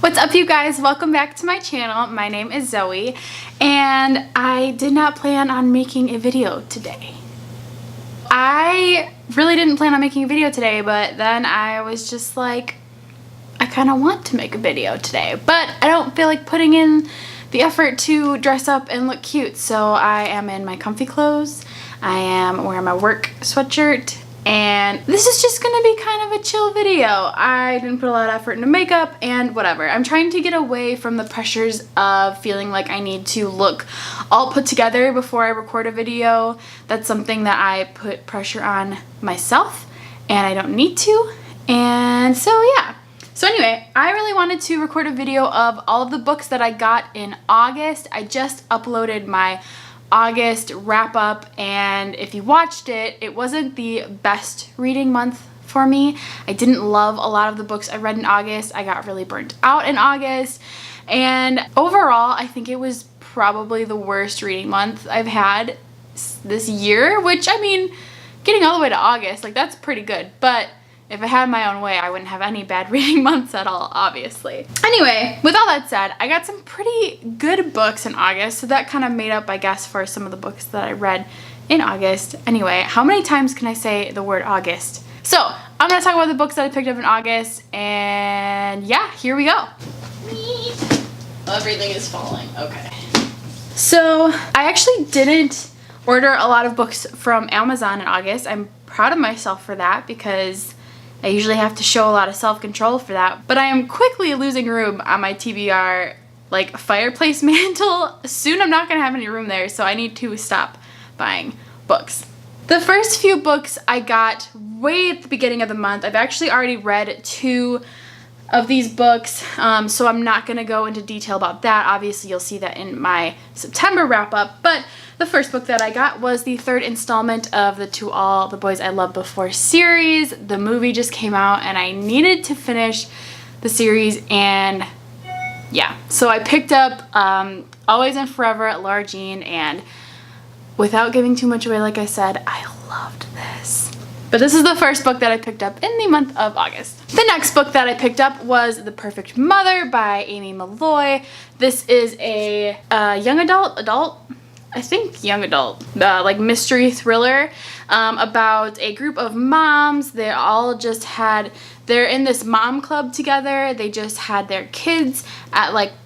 What's up, you guys? Welcome back to my channel. My name is Zoe, and I did not plan on making a video today. I really didn't plan on making a video today, but then I was just like, I kind of want to make a video today, but I don't feel like putting in the effort to dress up and look cute, so I am in my comfy clothes. I am wearing my work sweatshirt, and this is just gonna be kind of a chill video. I didn't put a lot of effort into makeup and whatever. I'm trying to get away from the pressures of feeling like I need to look all put together before I record a video. That's something that I put pressure on myself, and I don't need to. And so yeah. So anyway, I really wanted to record a video of all of the books that I got in August. I just uploaded my August wrap up, and if you watched it, it wasn't the best reading month for me. I didn't love a lot of the books I read in August. I got really burnt out in August, and overall I think it was probably the worst reading month I've had this year, which, I mean, getting all the way to August, like, that's pretty good, but if I had my own way, I wouldn't have any bad reading months at all, obviously. Anyway, with all that said, I got some pretty good books in August, so that kind of made up, I guess, for some of the books that I read in August. Anyway, how many times can I say the word August? So, I'm going to talk about the books that I picked up in August, and yeah, here we go. Everything is falling. Okay. So, I actually didn't order a lot of books from Amazon in August. I'm proud of myself for that because I usually have to show a lot of self-control for that, but I am quickly losing room on my TBR, like, fireplace mantle. Soon I'm not gonna have any room there, so I need to stop buying books. The first few books I got way at the beginning of the month. I've actually already read 2 of these books, so I'm not gonna go into detail about that. Obviously you'll see that in my September wrap-up, but the first book that I got was the 3rd installment of the To All the Boys I Loved Before series. The movie just came out and I needed to finish the series, and yeah, so I picked up Always and Forever at Laura Jean, and without giving too much away, like I said, I loved this. But this is the first book that I picked up in the month of August. The next book that I picked up was The Perfect Mother by Amy Malloy. This is a young adult, I think young adult, like mystery thriller about a group of moms. They're in this mom club together. They just had their kids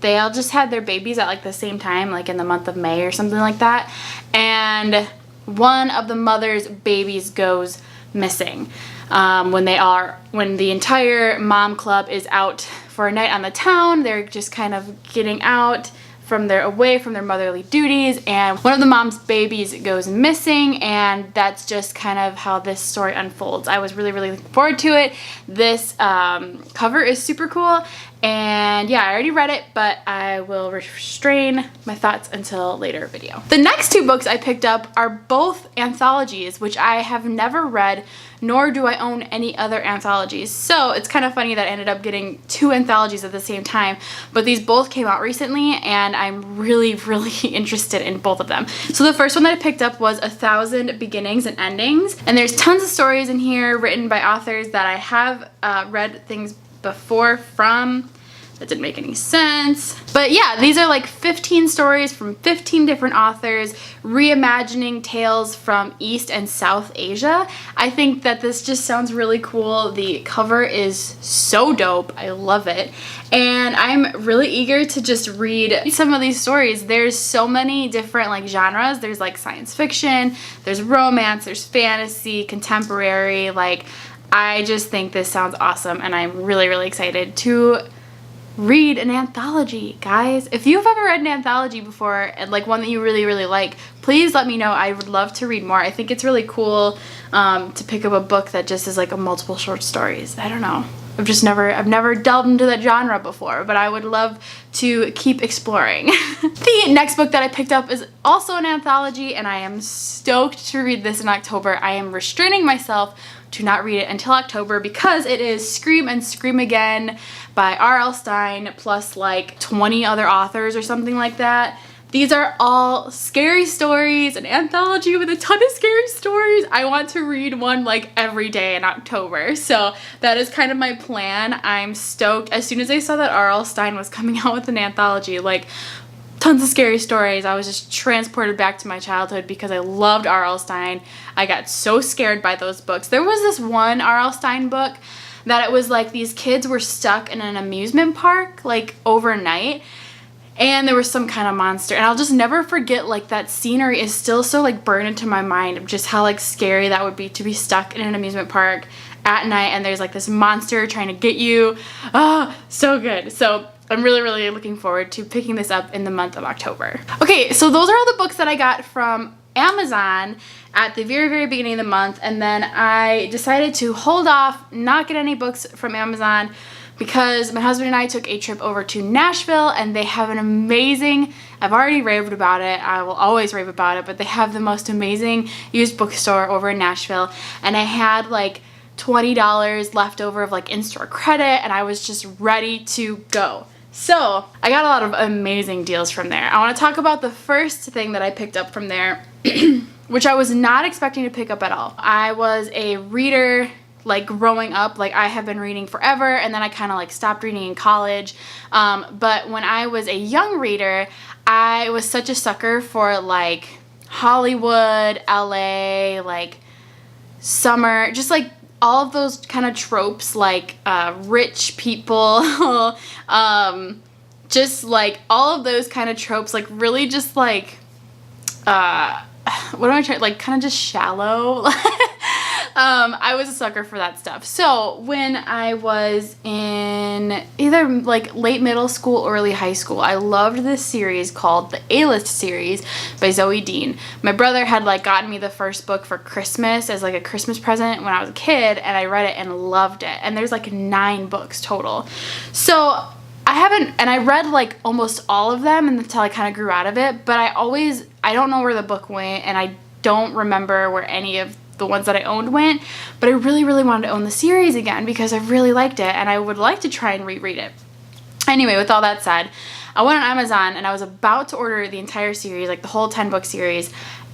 they all just had their babies at like the same time, like in the month of May or something like that. And one of the mother's babies goes missing when the entire mom club is out for a night on the town. They're just kind of getting out away from their motherly duties, and one of the mom's babies goes missing, and that's just kind of how this story unfolds. I was really looking forward to it. This cover is super cool, and yeah, I already read it, but I will restrain my thoughts until later video. The next 2 books I picked up are both anthologies, which I have never read, nor do I own any other anthologies. So it's kind of funny that I ended up getting 2 anthologies at the same time, but these both came out recently, and I'm really interested in both of them. So the first one that I picked up was 1,000 Beginnings and Endings, and there's tons of stories in here written by authors that I have read things before from. That didn't make any sense. But yeah, these are like 15 stories from 15 different authors reimagining tales from East and South Asia. I think that this just sounds really cool. The cover is so dope. I love it. And I'm really eager to just read some of these stories. There's so many different like genres. There's like science fiction, there's romance, there's fantasy, contemporary. Like, I just think this sounds awesome, and I'm really excited to read an anthology, guys. If you've ever read an anthology before, and like one that you really like, please let me know. I would love to read more. I think it's really cool to pick up a book that just is like a multiple short stories. I don't know. I've never delved into that genre before, but I would love to keep exploring. The next book that I picked up is also an anthology, and I am stoked to read this in October. I am restraining myself to not read it until October because it is Scream and Scream Again by R.L. Stine plus like 20 other authors or something like that. These are all scary stories, an anthology with a ton of scary stories. I want to read one like every day in October. So that is kind of my plan. I'm stoked. As soon as I saw that R.L. Stine was coming out with an anthology, like tons of scary stories, I was just transported back to my childhood because I loved R.L. Stine. I got so scared by those books. There was this one R.L. Stine book that it was like these kids were stuck in an amusement park like overnight, and there was some kind of monster, and I'll just never forget, like, that scenery is still so like burned into my mind of just how like scary that would be to be stuck in an amusement park at night and there's like this monster trying to get you. Oh, so good. So I'm really, really looking forward to picking this up in the month of October. Okay, so those are all the books that I got from Amazon at the very, very beginning of the month, and then I decided to hold off, not get any books from Amazon, because my husband and I took a trip over to Nashville, and they have an amazing, I've already raved about it, I will always rave about it, but they have the most amazing used bookstore over in Nashville, and I had like $20 left over of like in-store credit, and I was just ready to go. So I got a lot of amazing deals from there. I want to talk about the first thing that I picked up from there, which I was not expecting to pick up at all. I was a reader like growing up, like I have been reading forever, and then I kind of like stopped reading in college. But when I was a young reader, I was such a sucker for like Hollywood, LA, like summer, just like all of those kind of tropes, like rich people, just like all of those kind of tropes, like really just like, what am I trying, like kind of just shallow. I was a sucker for that stuff. So when I was in either like late middle school, early high school, I loved this series called the A-List series by Zoe Dean. My brother had like gotten me the first book for Christmas as like a Christmas present when I was a kid, and I read it and loved it. And there's like 9 books total. So I read like almost all of them until I kind of grew out of it, but I don't know where the book went, and I don't remember where any of the ones that I owned went, but I really, really wanted to own the series again because I really liked it, and I would like to try and reread it. Anyway, with all that said, I went on Amazon and I was about to order the entire series, like the whole 10-book series,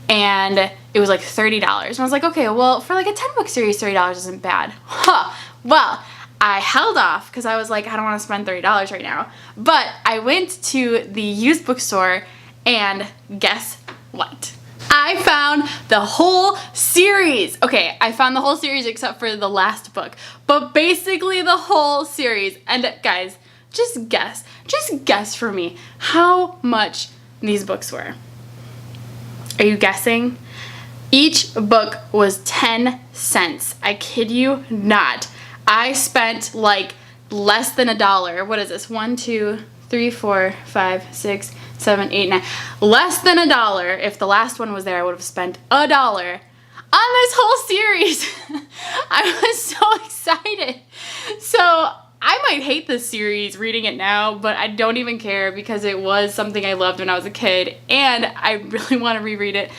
and it was like $30. And I was like, okay, well, for like a 10-book series, $30 isn't bad. Huh. Well, I held off because I was like, I don't want to spend $30 right now. But I went to the used bookstore, and guess what? I found the whole series. Okay, I found the whole series except for the last book, but basically the whole series. And guys, just guess for me how much these books were. Are you guessing? Each book was 10 cents. I kid you not. I spent like less than $1. What is this? 1, 2, 3, 4, 5, 6, 7, 8, 9. Less than $1. If the last one was there, I would have spent $1 on this whole series. I was so excited. So I might hate this series reading it now, but I don't even care because it was something I loved when I was a kid, and I really want to reread it.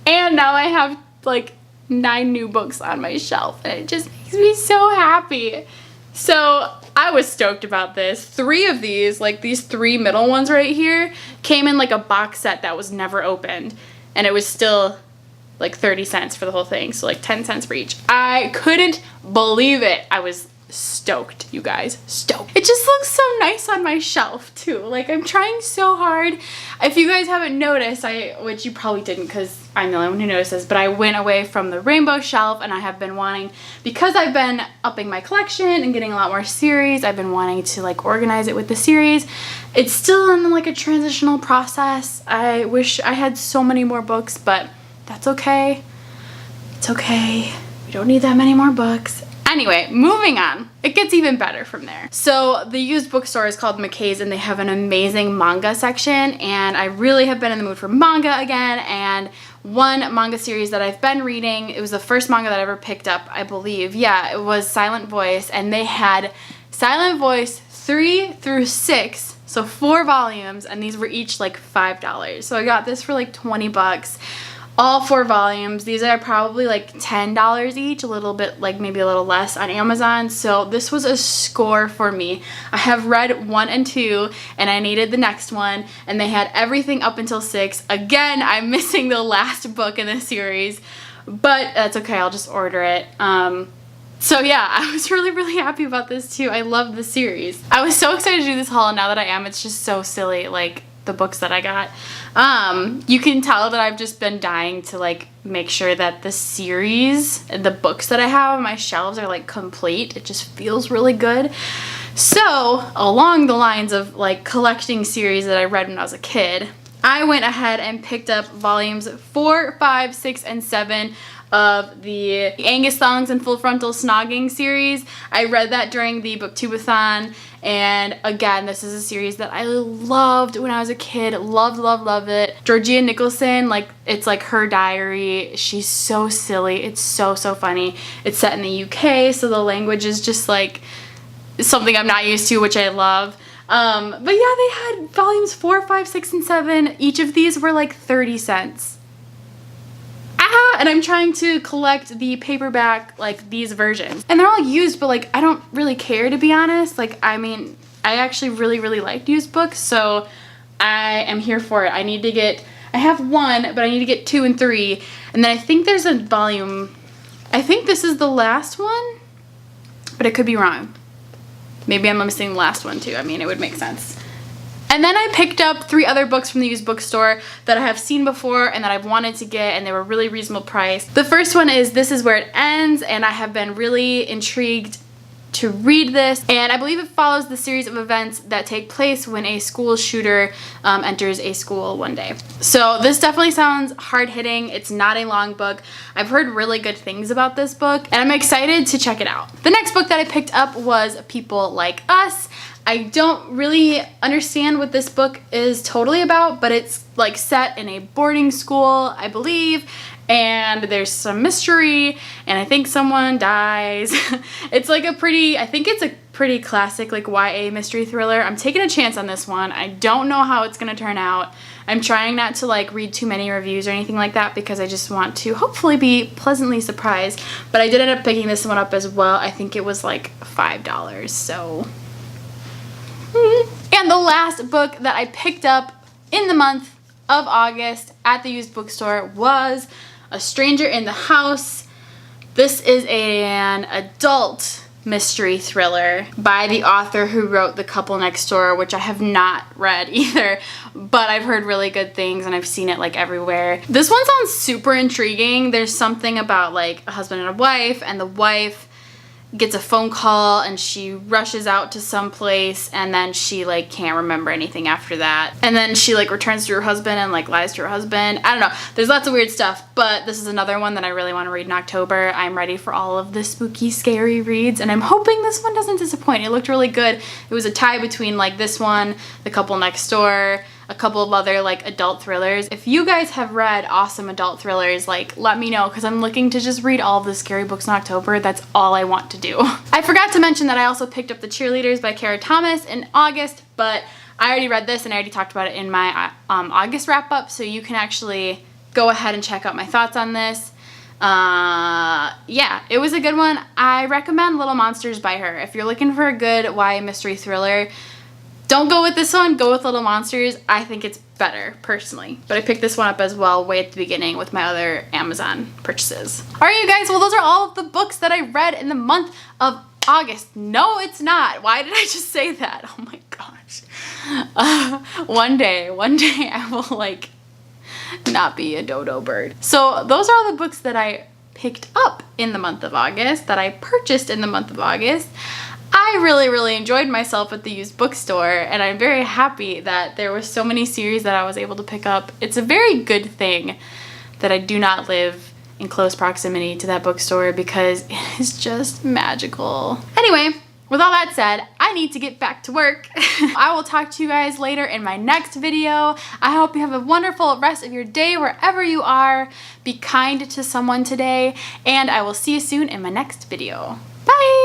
And now I have like 9 new books on my shelf, and it just makes me so happy. So I was stoked about this. 3 of these, like these 3 middle ones right here, came in like a box set that was never opened, and it was still like 30 cents for the whole thing, so like 10 cents for each. I couldn't believe it. I was stoked, you guys, stoked. It just looks so nice on my shelf too. Like I'm trying so hard. If you guys haven't noticed, which you probably didn't because I'm the only one who notices, but I went away from the rainbow shelf, and I have been wanting, because I've been upping my collection and getting a lot more series, I've been wanting to like organize it with the series. It's still in like a transitional process. I wish I had so many more books, but that's okay. It's okay. We don't need that many more books. Anyway, moving on. It gets even better from there. So the used bookstore is called McKay's, and they have an amazing manga section, and I really have been in the mood for manga again. And one manga series that I've been reading, it was the first manga that I ever picked up, I believe. Yeah, it was Silent Voice, and they had Silent Voice 3 through 6, so 4 volumes, and these were each like $5. So I got this for like 20 bucks. all 4 volumes. These are probably like $10 each, a little bit, like maybe a little less on Amazon. So this was a score for me. I have read 1 and 2 and I needed the next one, and they had everything up until 6. Again, I'm missing the last book in this series, but that's okay, I'll just order it. So yeah, I was really happy about this too. I love the series. I was so excited to do this haul, and now that I am, it's just so silly, like the books that I got. You can tell that I've just been dying to like make sure that the series and the books that I have on my shelves are like complete. It just feels really good. So along the lines of like collecting series that I read when I was a kid, I went ahead and picked up volumes 4, 5, 6, and 7 of the Angus Thongs and Full Frontal Snogging series. I read that during the Booktubeathon, and again, this is a series that I loved when I was a kid. Loved it. Georgia Nicholson, like, it's like her diary. She's so silly. It's so funny. It's set in the UK, so the language is just like something I'm not used to, which I love. But yeah, they had volumes 4, 5, 6, and 7. Each of these were like 30 cents. And I'm trying to collect the paperback, like these versions. And they're all used, but like I don't really care, to be honest. Like, I mean, I actually really liked used books, so I am here for it. I have 1, but I need to get 2 and 3. And then I think there's a volume, I think this is the last one, but I could be wrong. Maybe I'm missing the last one too. I mean, it would make sense. And then I picked up 3 other books from the used bookstore that I have seen before and that I've wanted to get, and they were really reasonable price. The first one is This Is Where It Ends, and I have been really intrigued to read this, and I believe it follows the series of events that take place when a school shooter enters a school one day. So this definitely sounds hard-hitting. It's not a long book. I've heard really good things about this book, and I'm excited to check it out. The next book that I picked up was People Like Us. I don't really understand what this book is totally about, but it's like set in a boarding school, I believe, and there's some mystery, and I think someone dies. It's like I think it's a pretty classic like YA mystery thriller. I'm taking a chance on this one. I don't know how it's gonna turn out. I'm trying not to like read too many reviews or anything like that because I just want to hopefully be pleasantly surprised. But I did end up picking this one up as well. I think it was like $5, so. And the last book that I picked up in the month of August at the used bookstore was A Stranger in the House. This is an adult mystery thriller by the author who wrote The Couple Next Door, which I have not read either, but I've heard really good things and I've seen it like everywhere. This one sounds super intriguing. There's something about like a husband and a wife, and the wife gets a phone call and she rushes out to some place, and then she like can't remember anything after that, and then she like returns to her husband and like lies to her husband. I don't know, there's lots of weird stuff, but this is another one that I really want to read in October. I'm ready for all of the spooky, scary reads, and I'm hoping this one doesn't disappoint. It looked really good. It was a tie between like this one, The Couple Next Door, a couple of other like adult thrillers. If you guys have read awesome adult thrillers, like let me know, because I'm looking to just read all of the scary books in October. That's all I want to do. I forgot to mention that I also picked up The Cheerleaders by Kara Thomas in August, but I already read this and I already talked about it in my August wrap up, so you can actually go ahead and check out my thoughts on this. Yeah, it was a good one. I recommend Little Monsters by her. If you're looking for a good YA mystery thriller, don't go with this one, go with Little Monsters. I think it's better, personally. But I picked this one up as well way at the beginning with my other Amazon purchases. Alright, you guys, well those are all of the books that I read in the month of August. No, it's not. Why did I just say that? Oh my gosh. One day I will like not be a dodo bird. So those are all the books that I picked up in the month of August, that I purchased in the month of August. I really enjoyed myself at the used bookstore, and I'm very happy that there were so many series that I was able to pick up. It's a very good thing that I do not live in close proximity to that bookstore, because it is just magical. Anyway, with all that said, I need to get back to work. I will talk to you guys later in my next video. I hope you have a wonderful rest of your day wherever you are. Be kind to someone today, and I will see you soon in my next video. Bye!